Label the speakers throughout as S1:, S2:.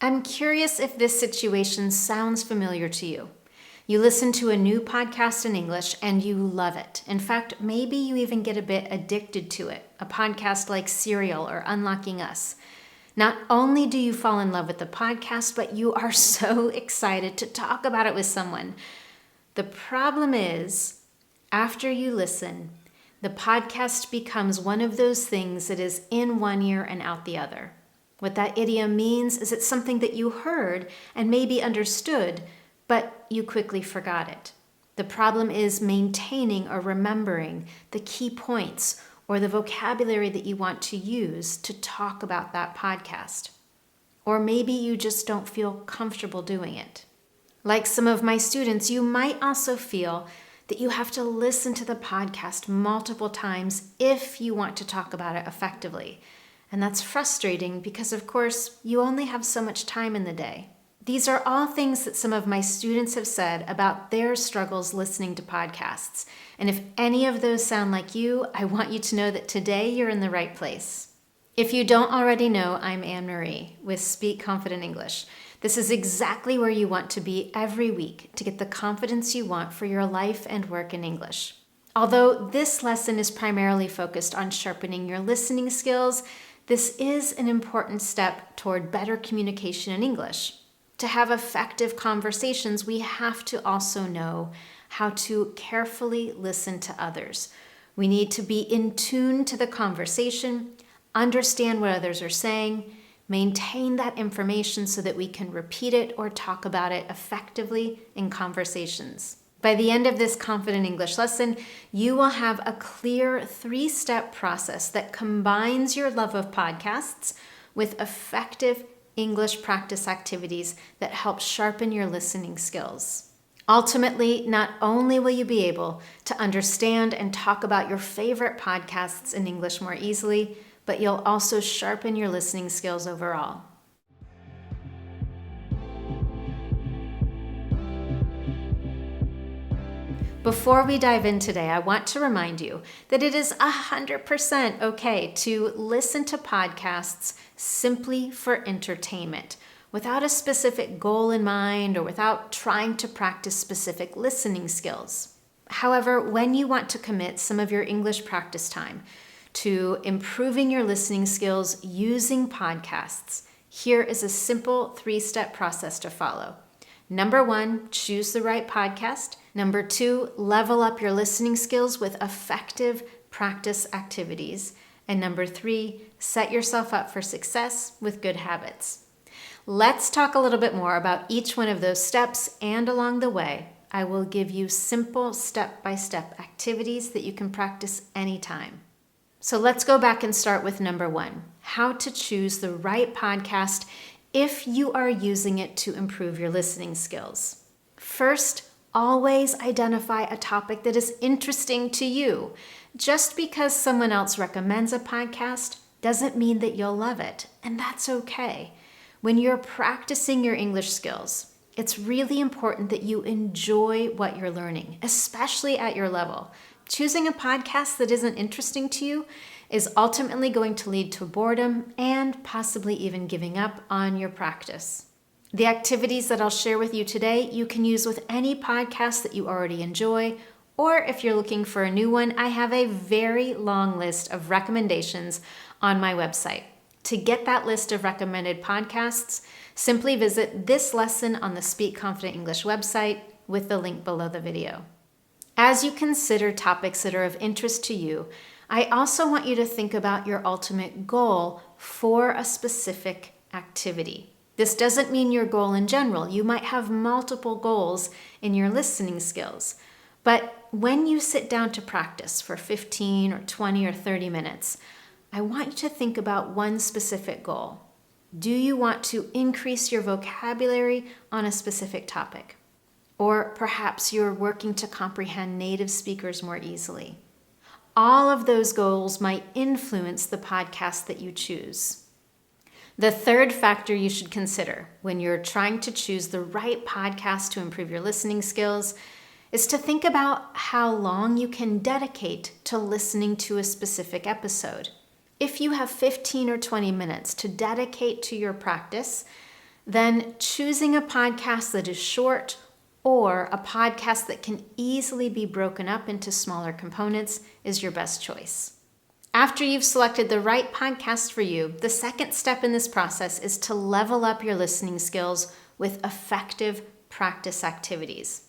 S1: I'm curious if this situation sounds familiar to you. You listen to a new podcast in English and you love it. In fact, maybe you even get a bit addicted to it, a podcast like Serial or Unlocking Us. Not only do you fall in love with the podcast, but you are so excited to talk about it with someone. The problem is, after you listen, the podcast becomes one of those things that is in one ear and out the other. What that idiom means is it's something that you heard and maybe understood, but you quickly forgot it. The problem is maintaining or remembering the key points or the vocabulary that you want to use to talk about that podcast. Or maybe you just don't feel comfortable doing it. Like some of my students, you might also feel that you have to listen to the podcast multiple times if you want to talk about it effectively. And that's frustrating because, of course, you only have so much time in the day. These are all things that some of my students have said about their struggles listening to podcasts. And if any of those sound like you, I want you to know that today you're in the right place. If you don't already know, I'm Anne-Marie with Speak Confident English. This is exactly where you want to be every week to get the confidence you want for your life and work in English. Although this lesson is primarily focused on sharpening your listening skills, this is an important step toward better communication in English. To have effective conversations, we have to also know how to carefully listen to others. We need to be in tune to the conversation, understand what others are saying, maintain that information so that we can repeat it or talk about it effectively in conversations. By the end of this Confident English lesson, you will have a clear 3-step process that combines your love of podcasts with effective English practice activities that help sharpen your listening skills. Ultimately, not only will you be able to understand and talk about your favorite podcasts in English more easily, but you'll also sharpen your listening skills overall. Before we dive in today, I want to remind you that it is 100% okay to listen to podcasts simply for entertainment, without a specific goal in mind or without trying to practice specific listening skills. However, when you want to commit some of your English practice time to improving your listening skills using podcasts, here is a simple 3-step process to follow. Number 1, choose the right podcast. Number 2, level up your listening skills with effective practice activities. And number 3, set yourself up for success with good habits. Let's talk a little bit more about each one of those steps, and along the way, I will give you simple step-by-step activities that you can practice anytime. So let's go back and start with number 1, how to choose the right podcast if you are using it to improve your listening skills. First, always identify a topic that is interesting to you. Just because someone else recommends a podcast doesn't mean that you'll love it, and that's okay. When you're practicing your English skills, it's really important that you enjoy what you're learning, especially at your level. Choosing a podcast that isn't interesting to you is ultimately going to lead to boredom and possibly even giving up on your practice. The activities that I'll share with you today, you can use with any podcast that you already enjoy, or if you're looking for a new one, I have a very long list of recommendations on my website. To get that list of recommended podcasts, simply visit this lesson on the Speak Confident English website with the link below the video. As you consider topics that are of interest to you, I also want you to think about your ultimate goal for a specific activity. This doesn't mean your goal in general. You might have multiple goals in your listening skills. But when you sit down to practice for 15 or 20 or 30 minutes, I want you to think about one specific goal. Do you want to increase your vocabulary on a specific topic? Or perhaps you're working to comprehend native speakers more easily. All of those goals might influence the podcast that you choose. The third factor you should consider when you're trying to choose the right podcast to improve your listening skills is to think about how long you can dedicate to listening to a specific episode. If you have 15 or 20 minutes to dedicate to your practice, then choosing a podcast that is short or a podcast that can easily be broken up into smaller components is your best choice. After you've selected the right podcast for you, the second step in this process is to level up your listening skills with effective practice activities.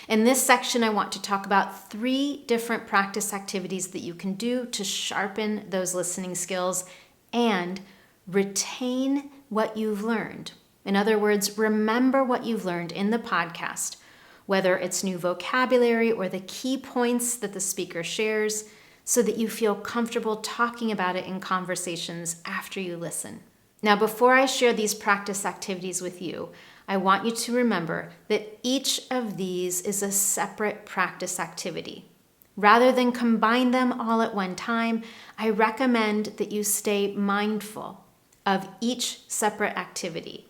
S1: In this section, I want to talk about 3 different practice activities that you can do to sharpen those listening skills and retain what you've learned. In other words, remember what you've learned in the podcast, whether it's new vocabulary or the key points that the speaker shares, so that you feel comfortable talking about it in conversations after you listen. Now, before I share these practice activities with you, I want you to remember that each of these is a separate practice activity. Rather than combine them all at one time, I recommend that you stay mindful of each separate activity.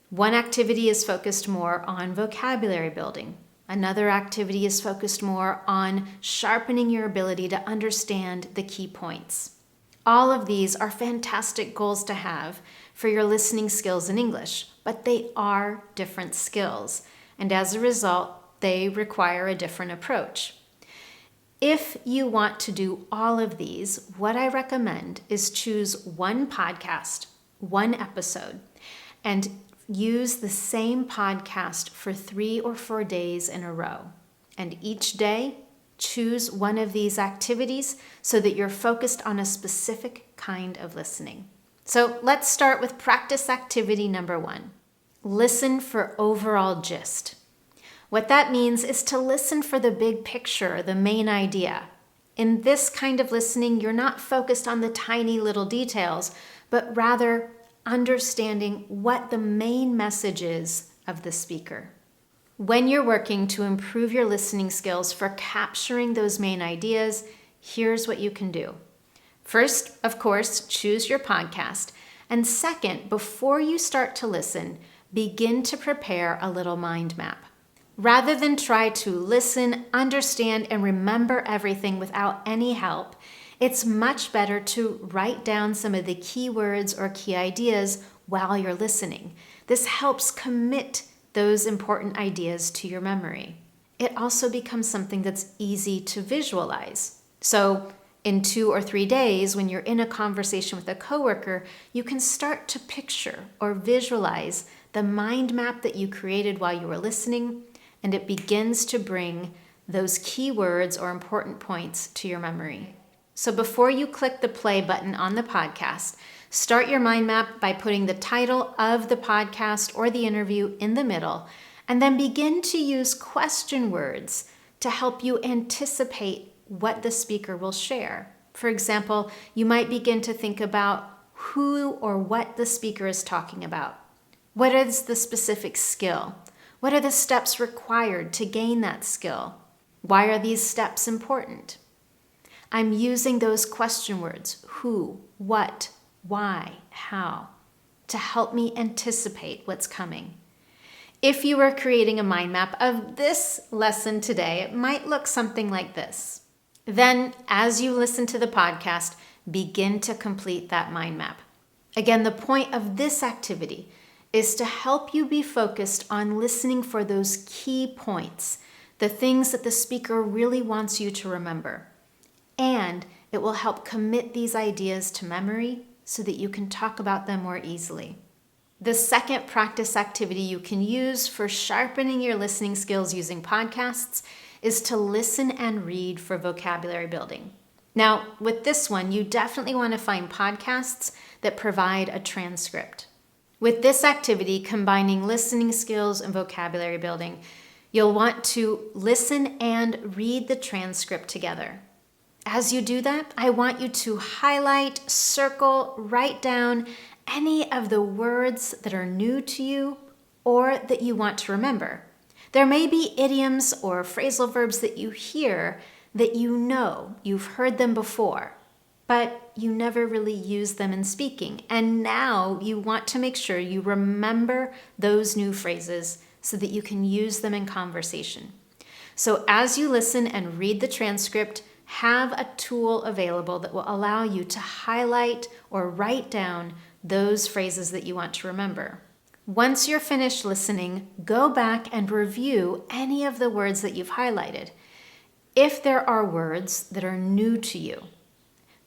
S1: One activity is focused more on vocabulary building. Another activity is focused more on sharpening your ability to understand the key points. All of these are fantastic goals to have for your listening skills in English, but they are different skills, and as a result, they require a different approach. If you want to do all of these, what I recommend is choose one podcast, one episode, and use the same podcast for 3 or 4 days in a row. And each day, choose one of these activities so that you're focused on a specific kind of listening. So let's start with practice activity number 1. Listen for overall gist. What that means is to listen for the big picture, the main idea. In this kind of listening, you're not focused on the tiny little details, but rather understanding what the main message is of the speaker. When you're working to improve your listening skills for capturing those main ideas, here's what you can do. First, of course, choose your podcast. And second, before you start to listen, begin to prepare a little mind map. Rather than try to listen, understand, and remember everything without any help, it's much better to write down some of the key words or key ideas while you're listening. This helps commit those important ideas to your memory. It also becomes something that's easy to visualize. So in 2 or 3 days, when you're in a conversation with a coworker, you can start to picture or visualize the mind map that you created while you were listening, and it begins to bring those key words or important points to your memory. So before you click the play button on the podcast, start your mind map by putting the title of the podcast or the interview in the middle, and then begin to use question words to help you anticipate what the speaker will share. For example, you might begin to think about who or what the speaker is talking about. What is the specific skill? What are the steps required to gain that skill? Why are these steps important? I'm using those question words, who, what, why, how, to help me anticipate what's coming. If you were creating a mind map of this lesson today, it might look something like this. Then, as you listen to the podcast, begin to complete that mind map. Again, the point of this activity is to help you be focused on listening for those key points, the things that the speaker really wants you to remember. And it will help commit these ideas to memory so that you can talk about them more easily. The second practice activity you can use for sharpening your listening skills using podcasts is to listen and read for vocabulary building. Now, with this one, you definitely want to find podcasts that provide a transcript. With this activity, combining listening skills and vocabulary building, you'll want to listen and read the transcript together. As you do that, I want you to highlight, circle, write down any of the words that are new to you or that you want to remember. There may be idioms or phrasal verbs that you hear that you know, you've heard them before, but you never really use them in speaking. And now you want to make sure you remember those new phrases so that you can use them in conversation. So as you listen and read the transcript, have a tool available that will allow you to highlight or write down those phrases that you want to remember. Once you're finished listening, go back and review any of the words that you've highlighted. If there are words that are new to you,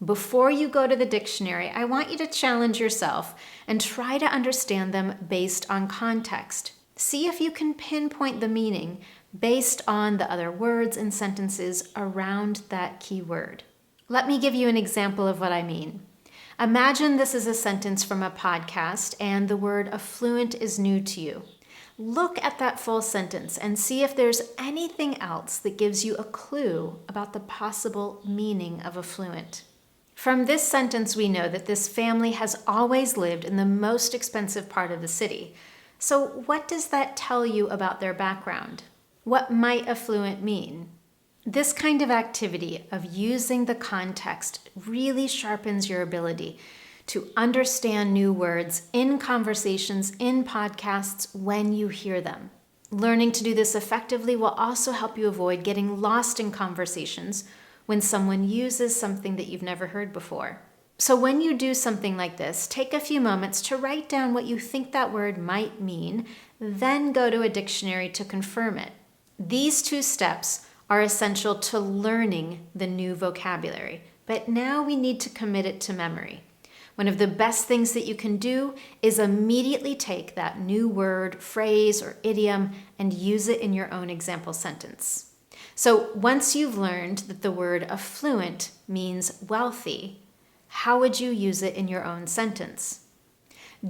S1: before you go to the dictionary, I want you to challenge yourself and try to understand them based on context. See if you can pinpoint the meaning based on the other words and sentences around that key word. Let me give you an example of what I mean. Imagine this is a sentence from a podcast and the word affluent is new to you. Look at that full sentence and see if there's anything else that gives you a clue about the possible meaning of affluent. From this sentence, we know that this family has always lived in the most expensive part of the city. So what does that tell you about their background? What might affluent mean? This kind of activity of using the context really sharpens your ability to understand new words in conversations, in podcasts, when you hear them. Learning to do this effectively will also help you avoid getting lost in conversations when someone uses something that you've never heard before. So when you do something like this, take a few moments to write down what you think that word might mean, then go to a dictionary to confirm it. These two steps are essential to learning the new vocabulary, but now we need to commit it to memory. One of the best things that you can do is immediately take that new word, phrase, or idiom and use it in your own example sentence. So once you've learned that the word affluent means wealthy, how would you use it in your own sentence?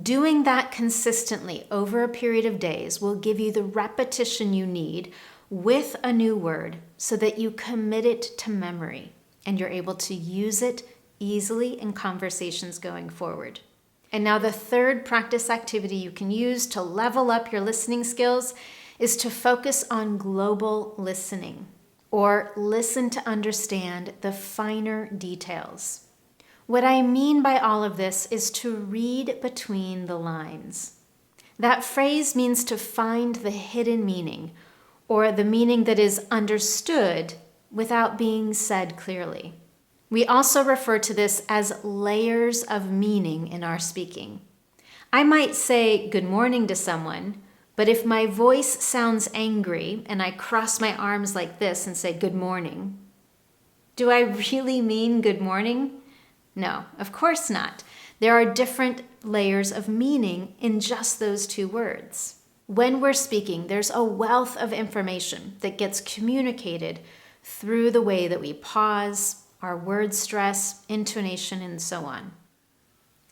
S1: Doing that consistently over a period of days will give you the repetition you need with a new word so that you commit it to memory and you're able to use it easily in conversations going forward. And now the third practice activity you can use to level up your listening skills is to focus on global listening, or listen to understand the finer details. What I mean by all of this is to read between the lines. That phrase means to find the hidden meaning, or the meaning that is understood without being said clearly. We also refer to this as layers of meaning in our speaking. I might say good morning to someone, but if my voice sounds angry and I cross my arms like this and say good morning, do I really mean good morning? No, of course not. There are different layers of meaning in just those two words. When we're speaking, there's a wealth of information that gets communicated through the way that we pause, our word stress, intonation, and so on.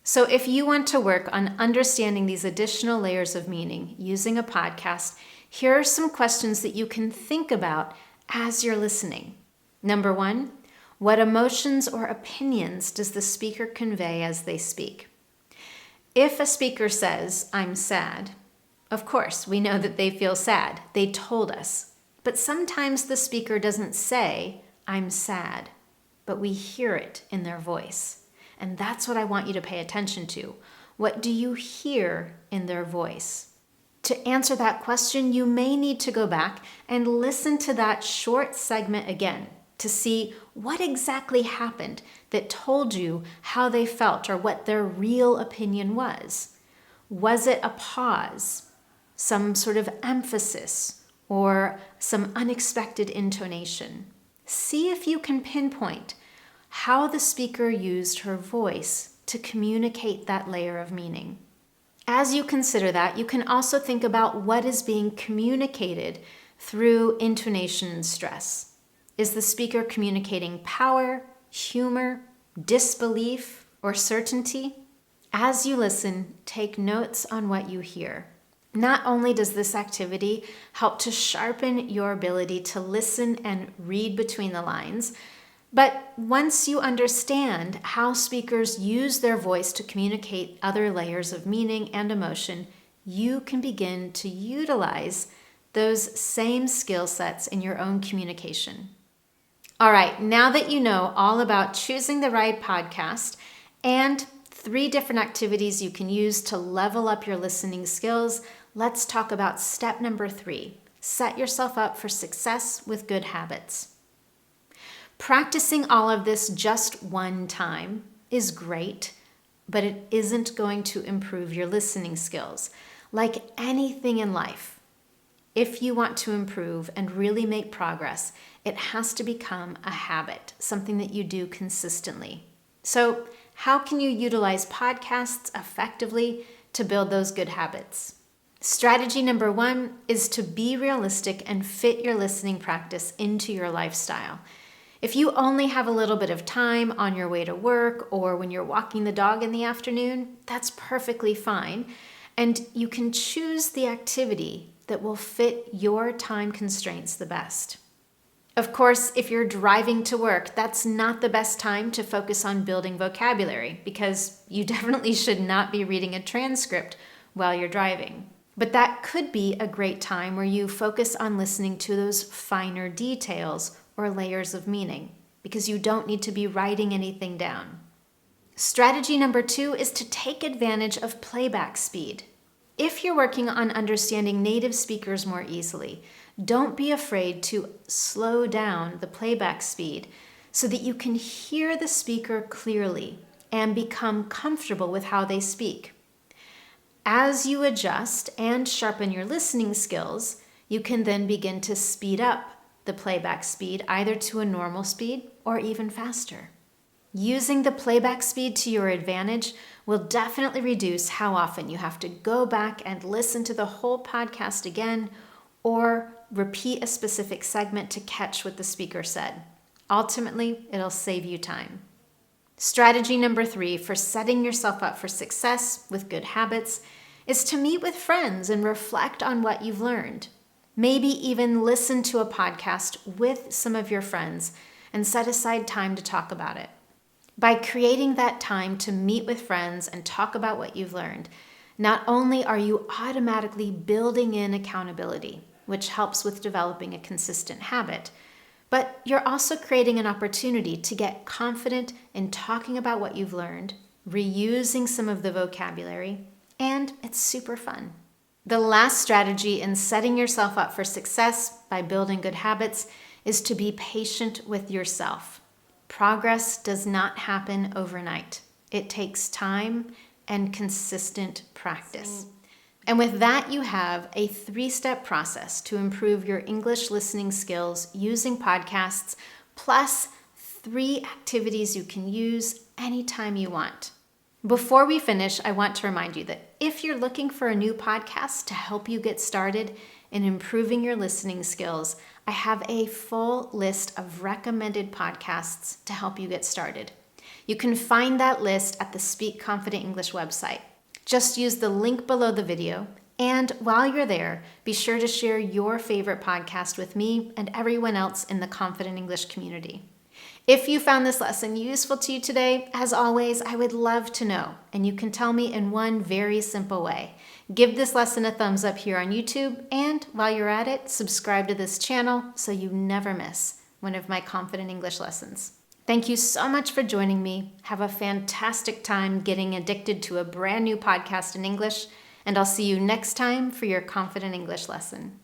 S1: So if you want to work on understanding these additional layers of meaning using a podcast, here are some questions that you can think about as you're listening. Number 1, what emotions or opinions does the speaker convey as they speak? If a speaker says, "I'm sad," of course, we know that they feel sad. They told us. But sometimes the speaker doesn't say, "I'm sad," but we hear it in their voice. And that's what I want you to pay attention to. What do you hear in their voice? To answer that question, you may need to go back and listen to that short segment again to see what exactly happened that told you how they felt or what their real opinion was. Was it a pause, some sort of emphasis, or some unexpected intonation? See if you can pinpoint how the speaker used her voice to communicate that layer of meaning. As you consider that, you can also think about what is being communicated through intonation and stress. Is the speaker communicating power, humor, disbelief, or certainty? As you listen, take notes on what you hear. Not only does this activity help to sharpen your ability to listen and read between the lines, but once you understand how speakers use their voice to communicate other layers of meaning and emotion, you can begin to utilize those same skill sets in your own communication. All right, now that you know all about choosing the right podcast and 3 different activities you can use to level up your listening skills, let's talk about step number 3. Set yourself up for success with good habits. Practicing all of this just one time is great, but it isn't going to improve your listening skills. Like anything in life, if you want to improve and really make progress, it has to become a habit, something that you do consistently. So, how can you utilize podcasts effectively to build those good habits? Strategy number 1 is to be realistic and fit your listening practice into your lifestyle. If you only have a little bit of time on your way to work or when you're walking the dog in the afternoon, that's perfectly fine. And you can choose the activity that will fit your time constraints the best. Of course, if you're driving to work, that's not the best time to focus on building vocabulary because you definitely should not be reading a transcript while you're driving. But that could be a great time where you focus on listening to those finer details or layers of meaning because you don't need to be writing anything down. Strategy number 2 is to take advantage of playback speed. If you're working on understanding native speakers more easily, don't be afraid to slow down the playback speed so that you can hear the speaker clearly and become comfortable with how they speak. As you adjust and sharpen your listening skills, you can then begin to speed up the playback speed either to a normal speed or even faster. Using the playback speed to your advantage will definitely reduce how often you have to go back and listen to the whole podcast again or repeat a specific segment to catch what the speaker said. Ultimately, it'll save you time. Strategy number 3 for setting yourself up for success with good habits is to meet with friends and reflect on what you've learned. Maybe even listen to a podcast with some of your friends and set aside time to talk about it. By creating that time to meet with friends and talk about what you've learned, not only are you automatically building in accountability, which helps with developing a consistent habit, but you're also creating an opportunity to get confident in talking about what you've learned, reusing some of the vocabulary, and it's super fun. The last strategy in setting yourself up for success by building good habits is to be patient with yourself. Progress does not happen overnight. It takes time and consistent practice. And with that, you have a 3-step process to improve your English listening skills using podcasts, plus 3 activities you can use anytime you want. Before we finish, I want to remind you that if you're looking for a new podcast to help you get started in improving your listening skills, I have a full list of recommended podcasts to help you get started. You can find that list at the Speak Confident English website. Just use the link below the video, and while you're there, be sure to share your favorite podcast with me and everyone else in the Confident English community. If you found this lesson useful to you today, as always, I would love to know, and you can tell me in one very simple way. Give this lesson a thumbs up here on YouTube, and while you're at it, subscribe to this channel so you never miss one of my Confident English lessons. Thank you so much for joining me. Have a fantastic time getting addicted to a brand new podcast in English, and I'll see you next time for your Confident English lesson.